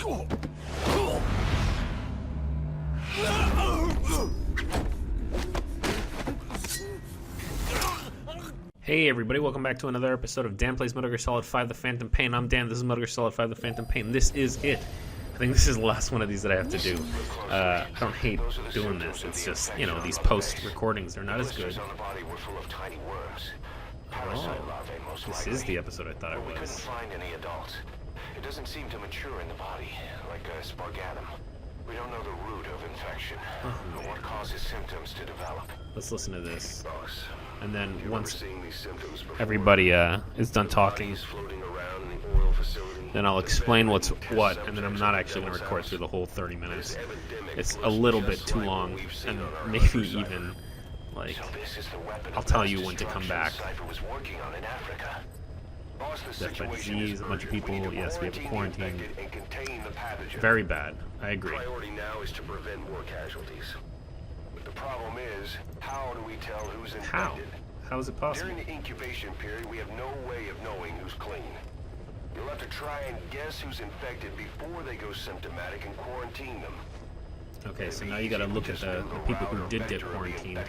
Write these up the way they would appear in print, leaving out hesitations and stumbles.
Hey everybody, welcome back to another episode of Dan Plays Metal Gear Solid 5 The Phantom Pain. I'm Dan, this is Metal Gear Solid 5 The Phantom Pain. This is it. I think this is the last one of these that I have to do. I don't hate doing this, it's just, you know, these post-recordings are not as good. Oh, this is the episode I thought it was. It doesn't seem to mature in the body, like a spargatum. We don't know the root of infection, or what causes symptoms to develop. Let's listen to this. And then once everybody is done talking, then I'll explain what's what, and then I'm not actually going to record through the whole 30 minutes. It's a little bit too long, and maybe even, like, I'll tell you when to come back. Death by disease, a bunch of people, yes, we have a quarantine. Very bad, I agree. Priority now is to prevent more casualties. But the problem is, how do we tell who's infected? How? How is it possible? During the incubation period, we have no way of knowing who's clean. You'll have to try and guess who's infected before they go symptomatic and quarantine them. Okay, so now you gotta look at the people who did get quarantined,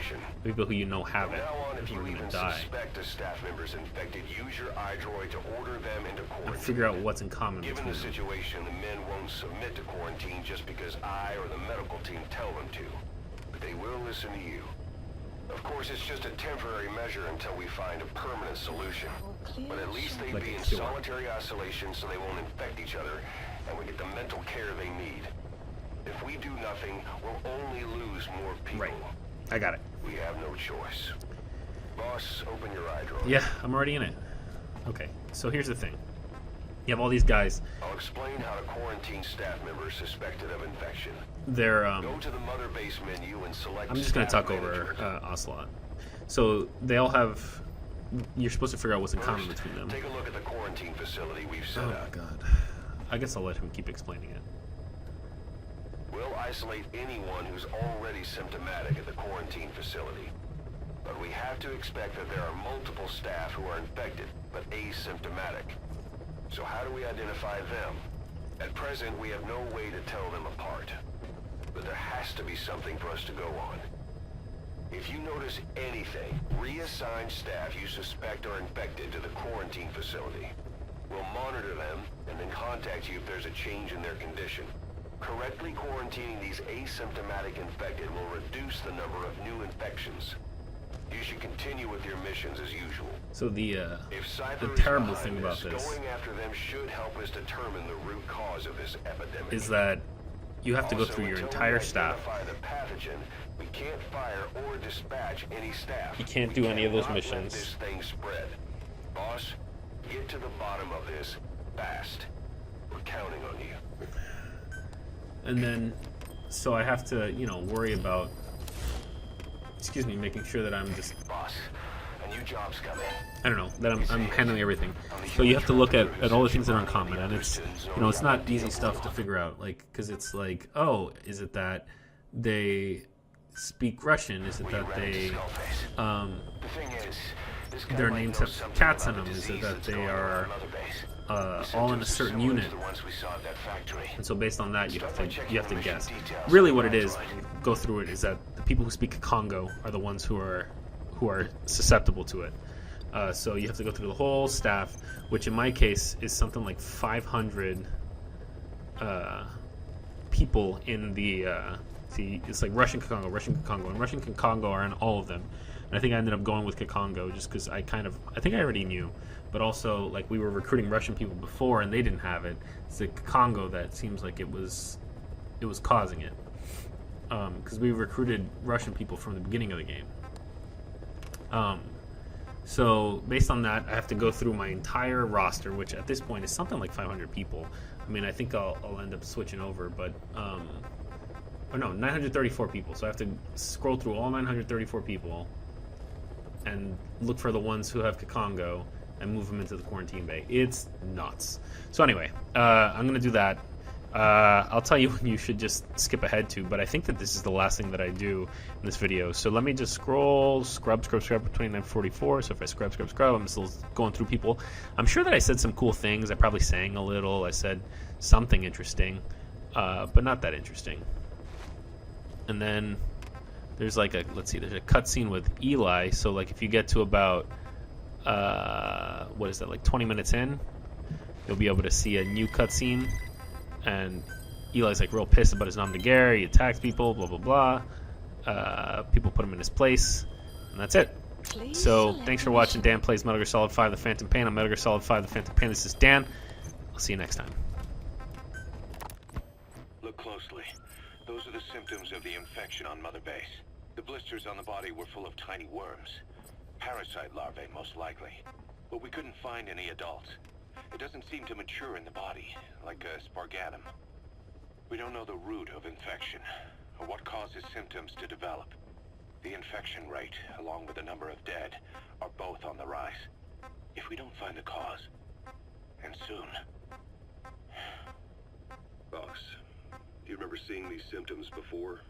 the people who you know have it, if who you are even gonna die, suspect a staff member's infected, use your iDroid to order them into and quarantine. figure out what's in common Given between the them. situation, the men won't submit to quarantine just because I or the medical team tell them to. But they will listen to you. Of course, it's just a temporary measure until we find a permanent solution. But at least they'd be in solitary isolation so they won't infect each other, and we get the mental care they need. If we do nothing, we'll only lose more people. Right. I got it. We have no choice. Boss, open your iDroid. Yeah, I'm already in it. Okay, so here's the thing. You have all these guys. I'll explain how to quarantine staff members suspected of infection. They're, Go to the mother base menu and select. I'm just gonna talk over Ocelot. So they all have. You're supposed to figure out what's in common between them. Take a look at the quarantine facility we've set Oh up. my god. I guess I'll let him keep explaining it. We'll isolate anyone who's already symptomatic at the quarantine facility. But we have to expect that there are multiple staff who are infected, but asymptomatic. So how do we identify them? At present, we have no way to tell them apart. But there has to be something for us to go on. If you notice anything, reassign staff you suspect are infected to the quarantine facility. We'll monitor them and then contact you if there's a change in their condition. Correctly quarantining these asymptomatic infected will reduce the number of new infections. You should continue with your missions as usual. So the If terrible thing about this going after them should help us determine the root cause of this epidemic. is that you have to go through your entire staff. The pathogen, we can't fire or dispatch any staff. You can't do any of those cannot let missions. This thing spread. Boss, get to the bottom of this fast. We're counting on you. And then, so I have to, you know, worry about, making sure that I'm just, Boss, a new job's coming. I don't know, that I'm handling everything. So you have to look at all the things that are in common, and it's, you know, it's not easy stuff to figure out, like, because it's like, oh, is it that they speak Russian? Is it that they, The thing is, this guy their might names know have something cats about in them? the Is it disease that that's they going on are another base. all in a Symptoms certain similar to unit? the ones we saw at that factory. And so based on that, you have to guess. Details. Really, what it is, go through it, is that the people who speak Congo are the ones who are susceptible to it. So you have to go through the whole staff, which in my case is something like 500 people in the. See, it's like Russian Congo, and Russian Congo are in all of them. And I think I ended up going with Congo just because I think I already knew, but also like we were recruiting Russian people before and they didn't have it. It's the Congo that seems like it was causing it, because we recruited Russian people from the beginning of the game. So based on that, I have to go through my entire roster, which at this point is something like 500 people. I mean, I think I'll end up switching over, but 934 people. So I have to scroll through all 934 people and look for the ones who have Congo and move them into the quarantine bay. It's nuts. So anyway, I'm gonna do that. I'll tell you when you should just skip ahead to, but I think that this is the last thing that I do in this video. So let me just scroll, scrub between 944. So if I scrub, I'm still going through people. I'm sure that I said some cool things. I probably sang a little. I said something interesting, but not that interesting. And then there's like let's see, there's a cutscene with Eli. So like if you get to about, what is that, like 20 minutes in, you'll be able to see a new cutscene. And Eli's like real pissed about his nom de guerre. He attacks people, blah blah blah. People put him in his place, and that's it. So thanks for watching. Dan plays Metal Gear Solid 5: The Phantom Pain on Metal Gear Solid 5: The Phantom Pain. This is Dan. I'll see you next time. Look closely. Those are the symptoms of the infection on Mother Base. The blisters on the body were full of tiny worms. Parasite larvae, most likely. But we couldn't find any adults. It doesn't seem to mature in the body, like a spargatum. We don't know the root of infection, or what causes symptoms to develop. The infection rate, along with the number of dead, are both on the rise. If we don't find the cause, and soon... Boss, do you remember seeing these symptoms before?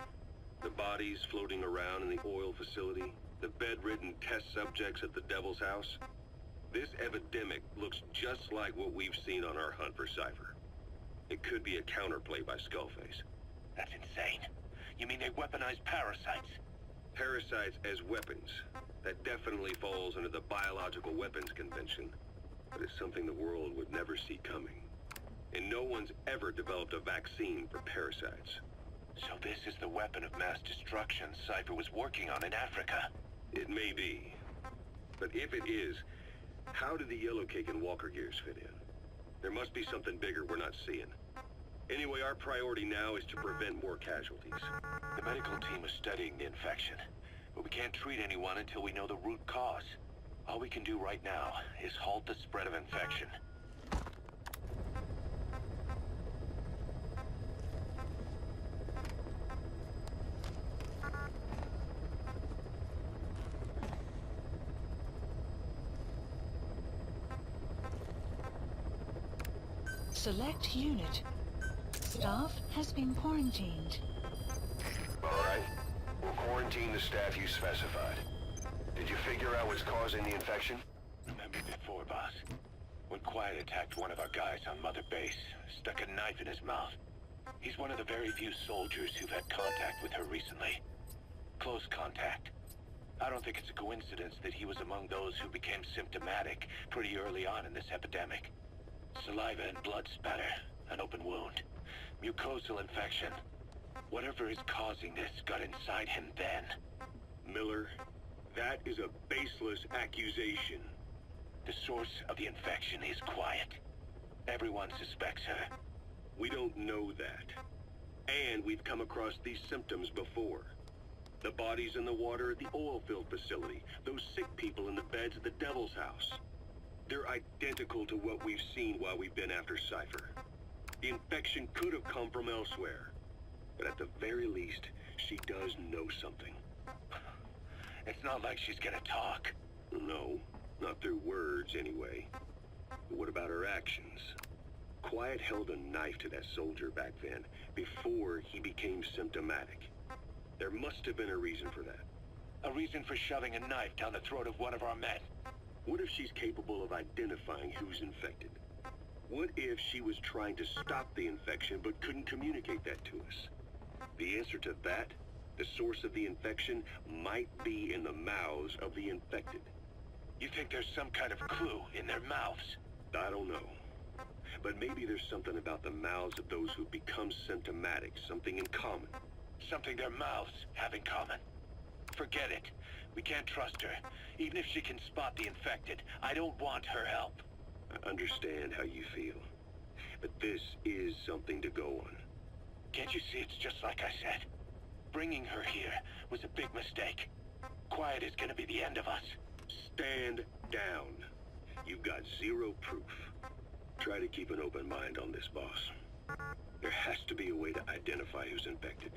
The bodies floating around in the oil facility, the bedridden test subjects at the Devil's House? This epidemic looks just like what we've seen on our hunt for Cypher. It could be a counterplay by Skullface. That's insane. You mean they weaponize parasites? Parasites as weapons. That definitely falls under the Biological Weapons Convention. But it's something the world would never see coming. And no one's ever developed a vaccine for parasites. So this is the weapon of mass destruction Cypher was working on in Africa? It may be. But if it is, how do the Yellow Cake and Walker Gears fit in? There must be something bigger we're not seeing. Anyway, our priority now is to prevent more casualties. The medical team is studying the infection, but we can't treat anyone until we know the root cause. All we can do right now is halt the spread of infection. Select unit. Staff has been quarantined. All right. We'll quarantine the staff you specified. Did you figure out what's causing the infection? Remember before, boss. When Quiet attacked one of our guys on Mother Base, stuck a knife in his mouth. He's one of the very few soldiers who've had contact with her recently. Close contact. I don't think it's a coincidence that he was among those who became symptomatic pretty early on in this epidemic. Saliva and blood spatter, an open wound, mucosal infection. Whatever is causing this got inside him then. Miller, that is a baseless accusation. The source of the infection is Quiet. Everyone suspects her. We don't know that. And we've come across these symptoms before. The bodies in the water at the oil field facility, those sick people in the beds at the Devil's House. They're identical to what we've seen while we've been after Cypher. The infection could have come from elsewhere. But at the very least, she does know something. It's not like she's gonna talk. No, not through words anyway. But what about her actions? Quiet held a knife to that soldier back then, before he became symptomatic. There must have been a reason for that. A reason for shoving a knife down the throat of one of our men. What if she's capable of identifying who's infected? What if she was trying to stop the infection but couldn't communicate that to us? The answer to that, the source of the infection, might be in the mouths of the infected. You think there's some kind of clue in their mouths? I don't know. But maybe there's something about the mouths of those who become symptomatic, something in common. Something their mouths have in common. Forget it. We can't trust her. Even if she can spot the infected, I don't want her help. I understand how you feel. But this is something to go on. Can't you see it's just like I said? Bringing her here was a big mistake. Quiet is gonna be the end of us. Stand down. You've got zero proof. Try to keep an open mind on this, boss. There has to be a way to identify who's infected.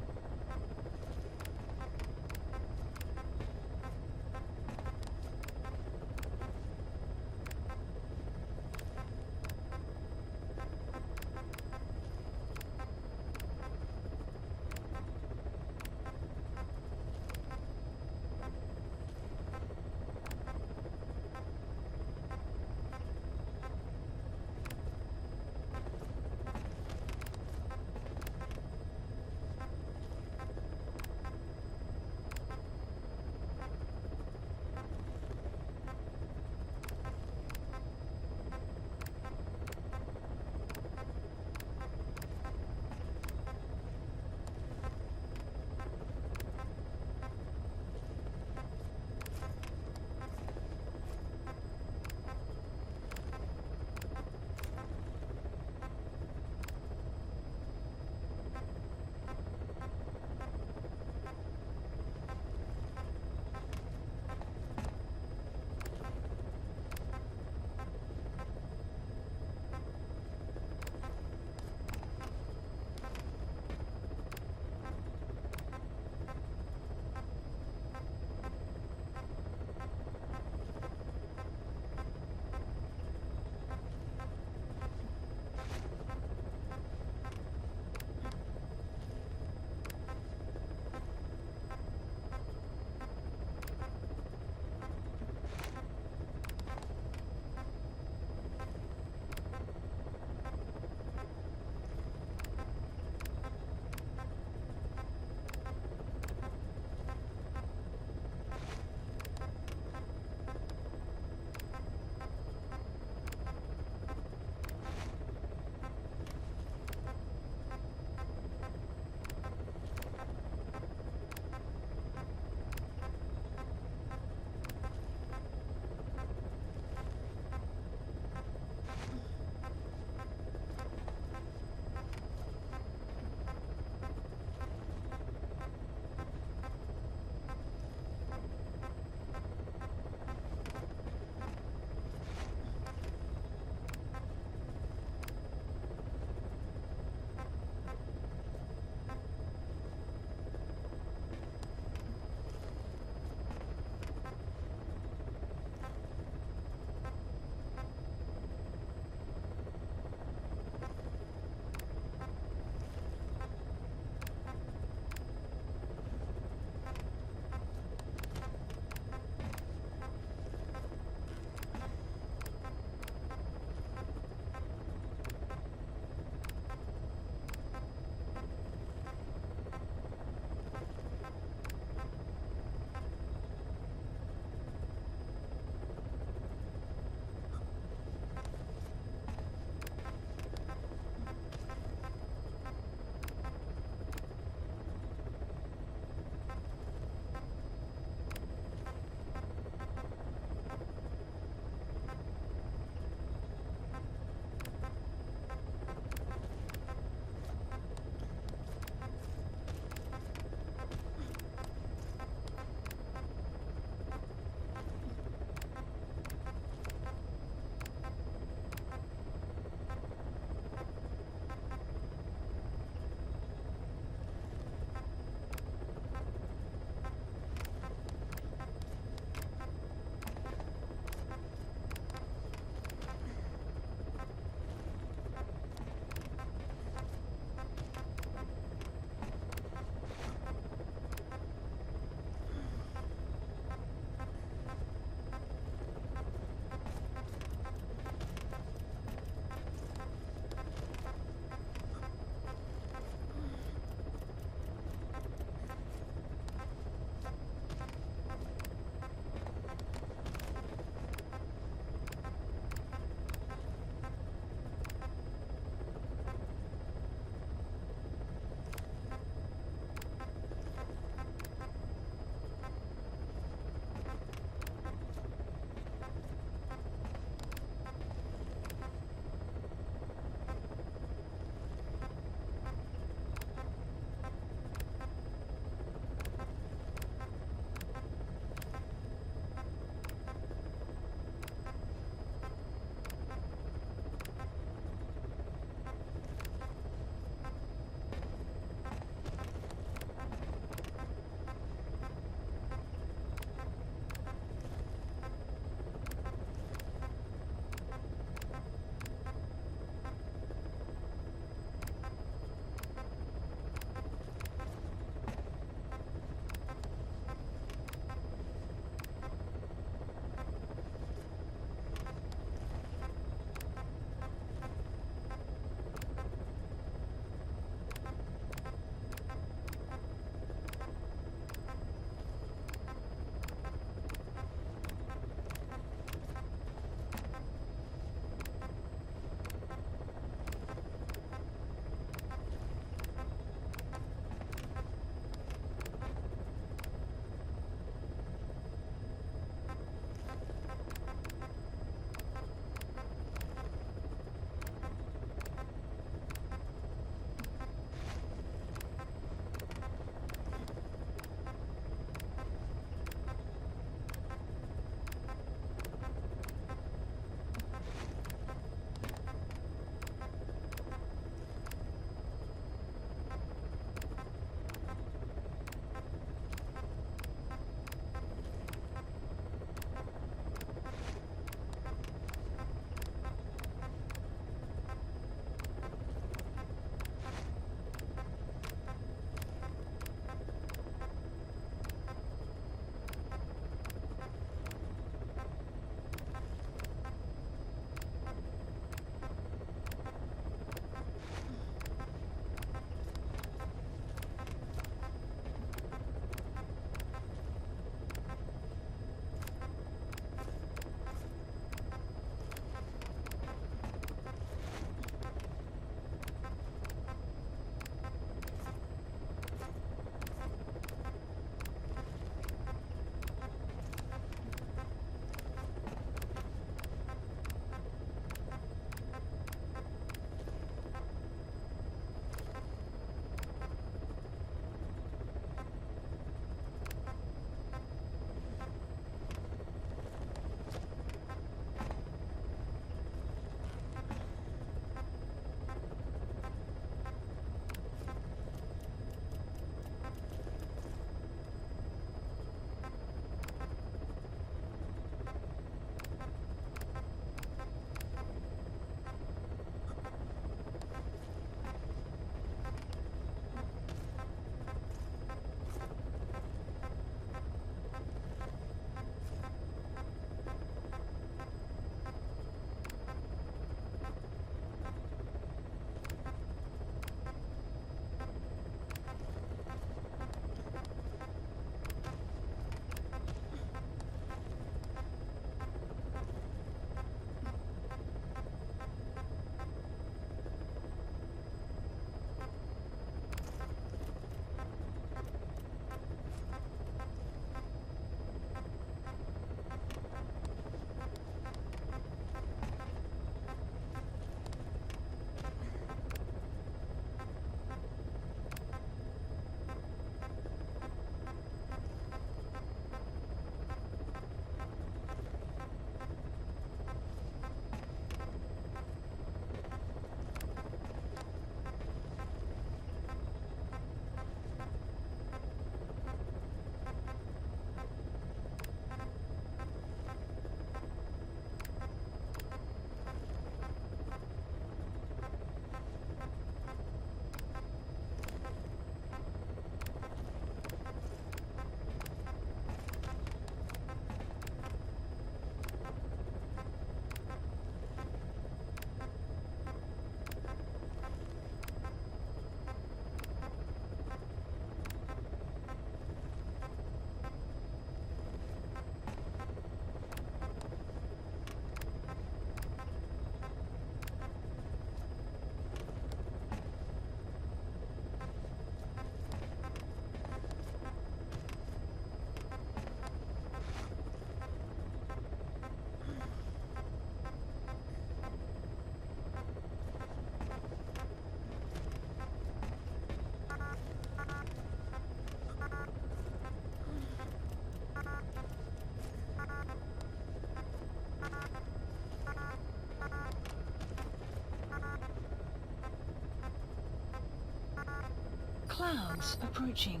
Clouds approaching.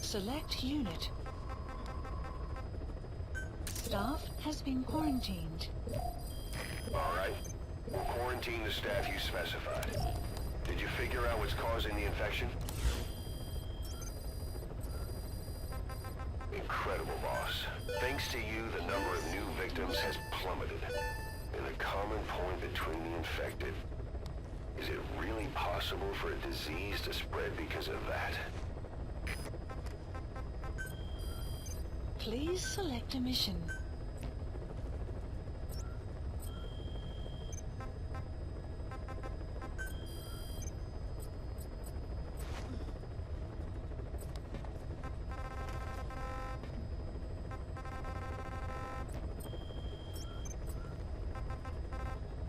Select unit. Staff has been quarantined. All right. We'll quarantine the staff you specified. Did you figure out what's causing the infection? Incredible, boss. Thanks to you, the number of new victims has plummeted. And the common point between the infected, is it really possible for a disease to spread because of that? Please select a mission.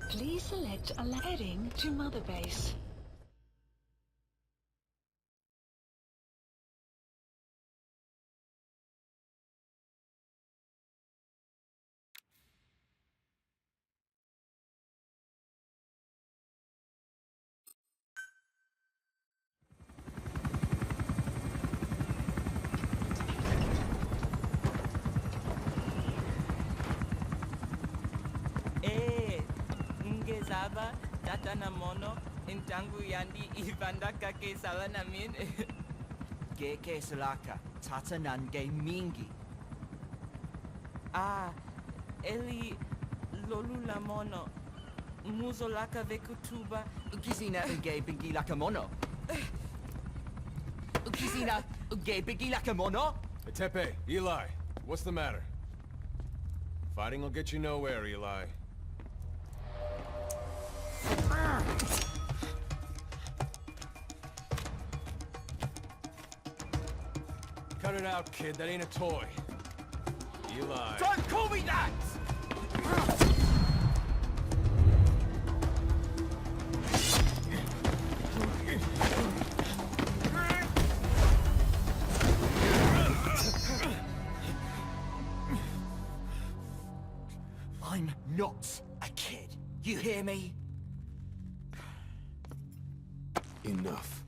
Please select a heading to Mother Base. Ngezaba tata na mono intangu yandi ivandaka ke sala namin. Geke salaka tata nange mingi. Ah, eli lolu la mono muzolaka vekutuba. Ukizina uge bigi laka mono. Ukizina uge bigi laka mono. Hey, Tepe, Eli, what's the matter? Fighting will get you nowhere, Eli. Cut it out, kid. That ain't a toy. Eli. Don't call me that! I'm not a kid. You hear me? Enough.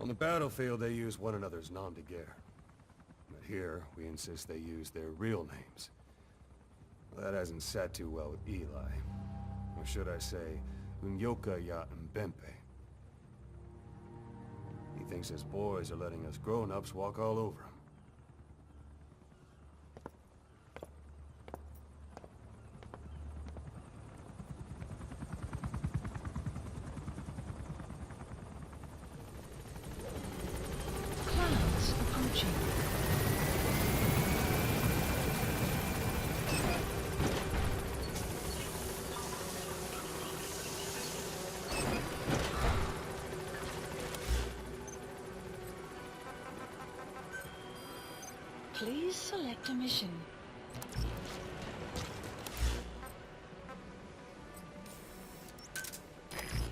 On the battlefield, they use one another's nom de guerre. But here, we insist they use their real names. Well, that hasn't sat too well with Eli. Or should I say, Unyoka ya Mbempe. He thinks his boys are letting us grown-ups walk all over him. Clouds approaching. Please select a mission.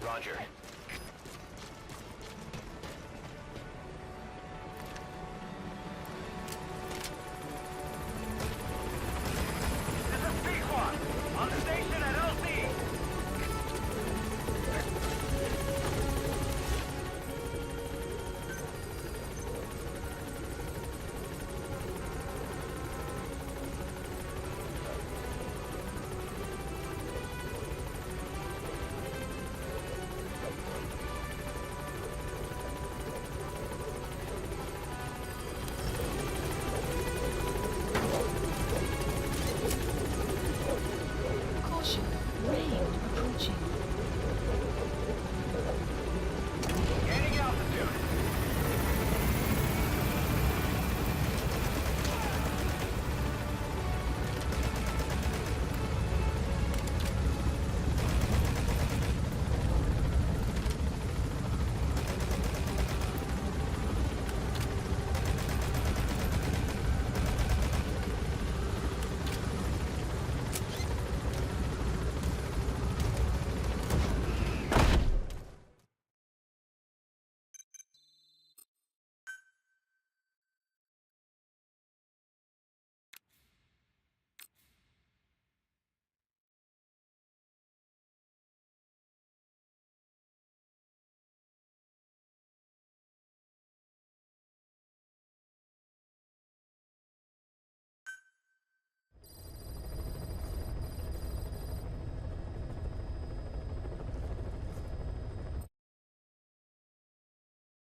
Roger.